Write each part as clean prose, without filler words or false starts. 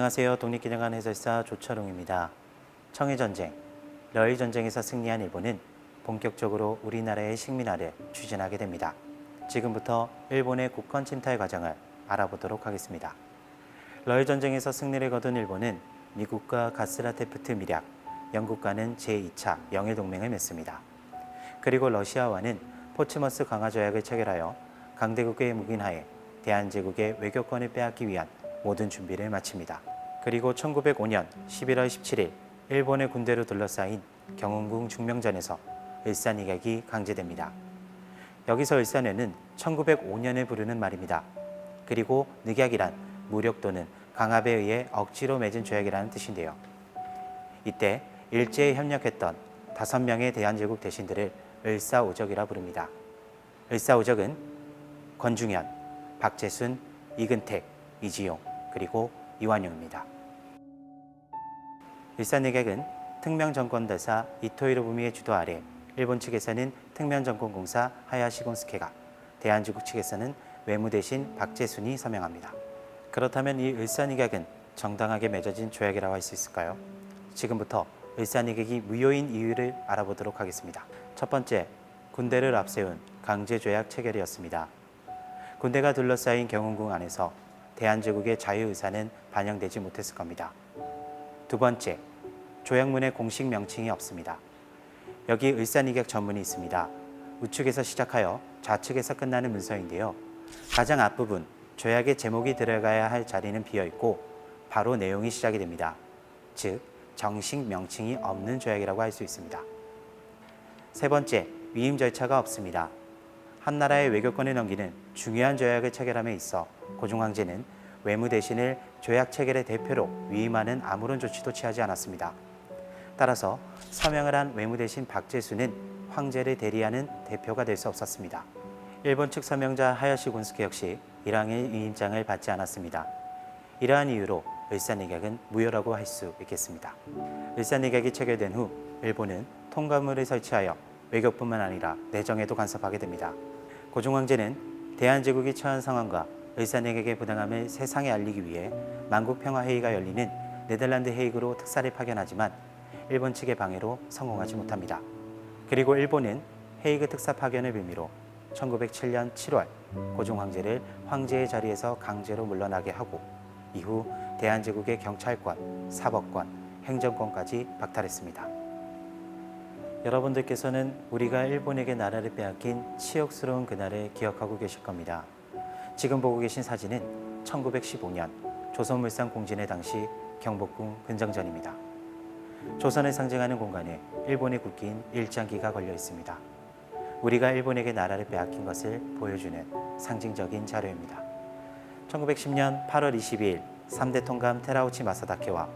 안녕하세요. 독립기념관 해설사 조철웅입니다. 청일전쟁, 러일전쟁에서 승리한 일본은 본격적으로 우리나라의 식민화를 추진하게 됩니다. 지금부터 일본의 국권 침탈 과정을 알아보도록 하겠습니다. 러일전쟁에서 승리를 거둔 일본은 미국과 가스라테프트 밀약, 영국과는 제2차 영일동맹을 맺습니다. 그리고 러시아와는 포츠머스 강화조약을 체결하여 강대국의 묵인하에 대한제국의 외교권을 빼앗기 위한 모든 준비를 마칩니다. 그리고 1905년 11월 17일 일본의 군대로 둘러싸인 경운궁 중명전에서 일산이격이 강제됩니다. 여기서 일산에는 1905년을 부르는 말입니다. 그리고 늑약이란 무력 또는 강압에 의해 억지로 맺은 조약이라는 뜻인데요. 이때 일제에 협력했던 5명의 대한제국 대신들을 을사오적이라 부릅니다. 을사오적은 권중현, 박재순, 이근택, 이지용, 그리고 이완용입니다. 일산의격은 특명정권대사 이토 히로부미의 주도 아래 일본 측에서는 특명정권공사 하야시 곤스케가, 대한제국 측에서는 외무대신 박재순이 서명합니다. 그렇다면 이 일산의격은 정당하게 맺어진 조약이라고 할 수 있을까요? 지금부터 일산의격이 무효인 이유를 알아보도록 하겠습니다. 첫 번째, 군대를 앞세운 강제조약 체결이었습니다. 군대가 둘러싸인 경운궁 안에서 대한제국의 자유의사는 반영되지 못했을 겁니다. 두 번째, 조약문에 공식 명칭이 없습니다. 여기 일산이격 전문이 있습니다. 우측에서 시작하여 좌측에서 끝나는 문서인데요. 가장 앞부분, 조약의 제목이 들어가야 할 자리는 비어있고 바로 내용이 시작이 됩니다. 즉, 정식 명칭이 없는 조약이라고 할 수 있습니다. 세 번째, 위임 절차가 없습니다. 한 나라의 외교권을 넘기는 중요한 조약을 체결함에 있어 고종황제는 외무대신을 조약 체결의 대표로 위임하는 아무런 조치도 취하지 않았습니다. 따라서 서명을 한 외무대신 박재순은 황제를 대리하는 대표가 될 수 없었습니다. 일본 측 서명자 하야시 곤스케 역시 이랑의 위임장을 받지 않았습니다. 이러한 이유로 일산의격은 무효라고 할 수 있겠습니다. 일산의격이 체결된 후 일본은 통감물을 설치하여 외교뿐만 아니라 내정에도 간섭하게 됩니다. 고종황제는 대한제국이 처한 상황과 일산의격의 부당함을 세상에 알리기 위해 만국평화회의가 열리는 네덜란드 헤이그로 특사를 파견하지만 일본 측의 방해로 성공하지 못합니다. 그리고 일본은 헤이그 특사 파견을 빌미로 1907년 7월 고종황제를 황제의 자리에서 강제로 물러나게 하고 이후 대한제국의 경찰권, 사법권, 행정권까지 박탈했습니다. 여러분들께서는 우리가 일본에게 나라를 빼앗긴 치욕스러운 그날을 기억하고 계실 겁니다. 지금 보고 계신 사진은 1915년 조선물산 공진회 당시 경복궁 근정전입니다. 조선을 상징하는 공간에 일본의 국기인 일장기가 걸려 있습니다. 우리가 일본에게 나라를 빼앗긴 것을 보여주는 상징적인 자료입니다. 1910년 8월 22일 3대 통감 테라우치 마사다케와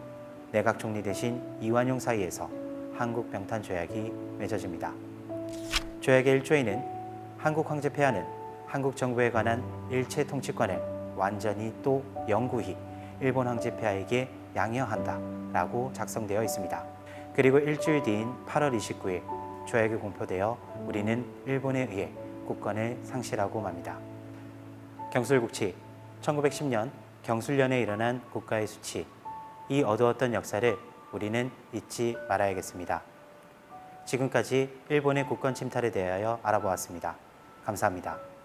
내각 총리 대신 이완용 사이에서 한국병탄 조약이 맺어집니다. 조약의 1조에는 한국 황제 폐하는 한국 정부에 관한 일체 통치권을 완전히 또 영구히 일본 황제 폐하에게 양해한다 라고 작성되어 있습니다. 그리고 일주일 뒤인 8월 29일 조약이 공표되어 우리는 일본에 의해 국권을 상실하고 맙니다. 경술국치, 1910년 경술련에 일어난 국가의 수치, 이 어두웠던 역사를 우리는 잊지 말아야겠습니다. 지금까지 일본의 국권 침탈에 대하여 알아보았습니다. 감사합니다.